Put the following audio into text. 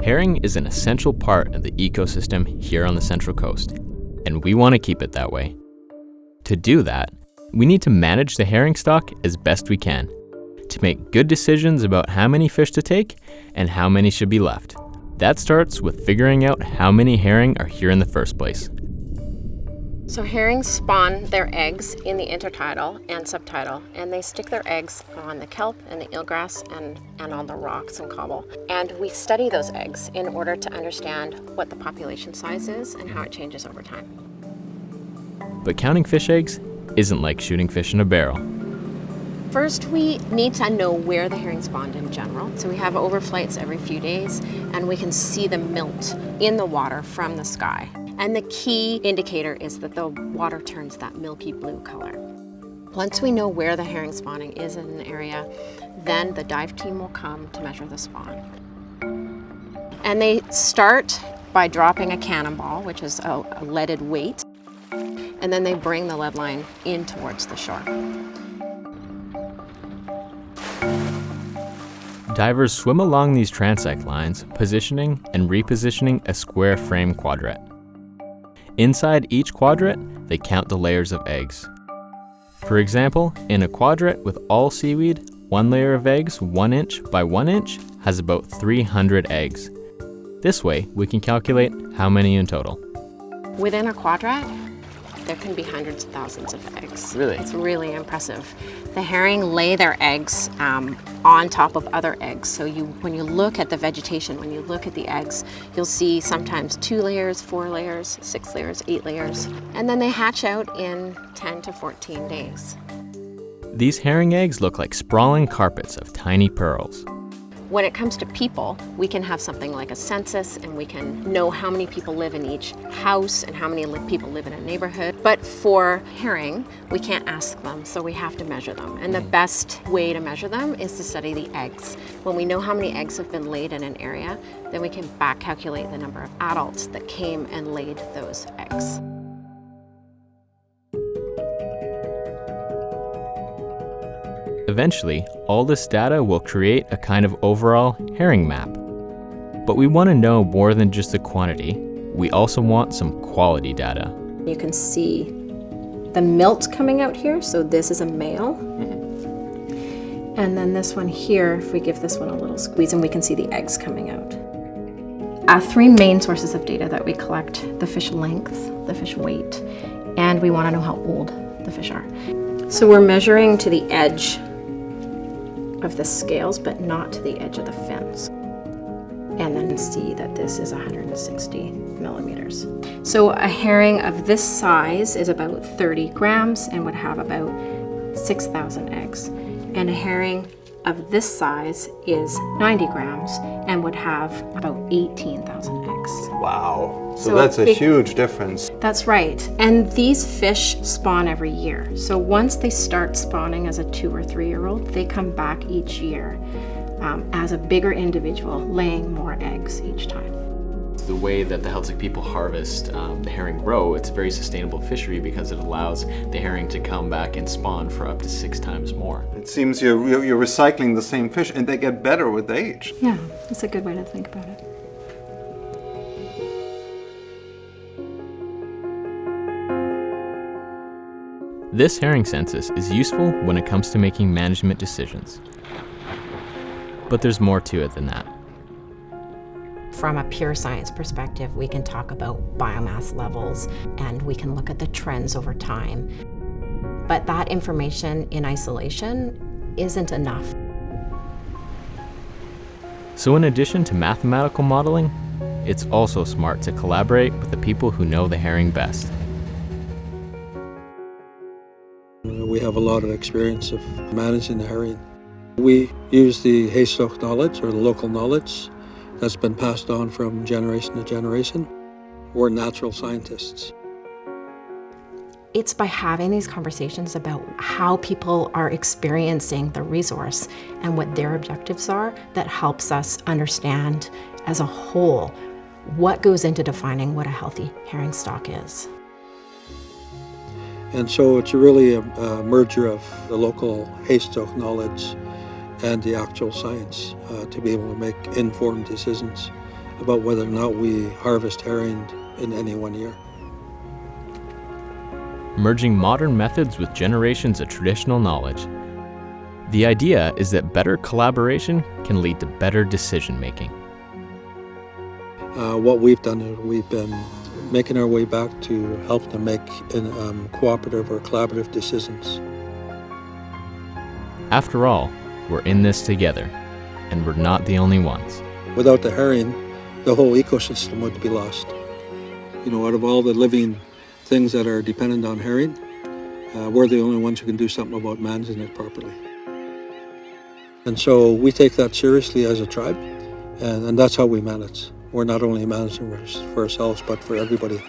Herring is an essential part of the ecosystem here on the Central Coast, and we want to keep it that way. To do that, we need to manage the herring stock as best we can, to make good decisions about how many fish to take and how many should be left. That starts with figuring out how many herring are here in the first place. So herrings spawn their eggs in the intertidal and subtidal, and they stick their eggs on the kelp and the eelgrass and on the rocks and cobble. And we study those eggs in order to understand what the population size is and how it changes over time. But counting fish eggs isn't like shooting fish in a barrel. First, we need to know where the herring spawned in general. So we have overflights every few days, and we can see the milt in the water from the sky. And the key indicator is that the water turns that milky blue color. Once we know where the herring spawning is in an area, then the dive team will come to measure the spawn. And they start by dropping a cannonball, which is a leaded weight, and then they bring the lead line in towards the shore. Divers swim along these transect lines, positioning and repositioning a square frame quadret. Inside each quadret, they count the layers of eggs. For example, in a quadret with all seaweed, one layer of eggs 1 inch by 1 inch has about 300 eggs. This way, we can calculate how many in total. Within a quadret, there can be hundreds of thousands of eggs. Really? It's really impressive. The herring lay their eggs on top of other eggs. So when you look at the vegetation, when you look at the eggs, you'll see sometimes 2 layers, 4 layers, 6 layers, 8 layers. And then they hatch out in 10 to 14 days. These herring eggs look like sprawling carpets of tiny pearls. When it comes to people, we can have something like a census, and we can know how many people live in each house and how many people live in a neighborhood. But for herring, we can't ask them, so we have to measure them. And the best way to measure them is to study the eggs. When we know how many eggs have been laid in an area, then we can back calculate the number of adults that came and laid those eggs. Eventually, all this data will create a kind of overall herring map. But we want to know more than just the quantity. We also want some quality data. You can see the milt coming out here, so this is a male. And then this one here, if we give this one a little squeeze, and we can see the eggs coming out. 3 main sources of data that we collect: the fish length, the fish weight, and we want to know how old the fish are. So we're measuring to the edge of the scales, but not to the edge of the fins. And then see that this is 160 millimeters. So a herring of this size is about 30 grams and would have about 6,000 eggs. And a herring of this size is 90 grams and would have about 18,000 eggs. Wow. So that's a huge difference. That's right. And these fish spawn every year. So once they start spawning as a 2 or 3 year old, they come back each year as a bigger individual, laying more eggs each time. The way that the Heiltsuk people harvest the herring roe, it's a very sustainable fishery because it allows the herring to come back and spawn for up to 6 times more. It seems you're recycling the same fish and they get better with age. Yeah, that's a good way to think about it. This herring census is useful when it comes to making management decisions. But there's more to it than that. From a pure science perspective, we can talk about biomass levels and we can look at the trends over time. But that information in isolation isn't enough. So in addition to mathematical modeling, it's also smart to collaborate with the people who know the herring best. We have a lot of experience of managing the herring. We use the haystock knowledge, or the local knowledge, that's been passed on from generation to generation. We're natural scientists. It's by having these conversations about how people are experiencing the resource and what their objectives are that helps us understand as a whole what goes into defining what a healthy herring stock is. And so it's really a merger of the local haystock knowledge and the actual science to be able to make informed decisions about whether or not we harvest herring in any one year. Merging modern methods with generations of traditional knowledge. The idea is that better collaboration can lead to better decision making. What we've done is we've been making our way back to help them make cooperative or collaborative decisions. After all, we're in this together, and we're not the only ones. Without the herring, the whole ecosystem would be lost. You know, out of all the living things that are dependent on herring, we're the only ones who can do something about managing it properly. And so we take that seriously as a tribe, and that's how we manage. We're not only managing for ourselves, but for everybody.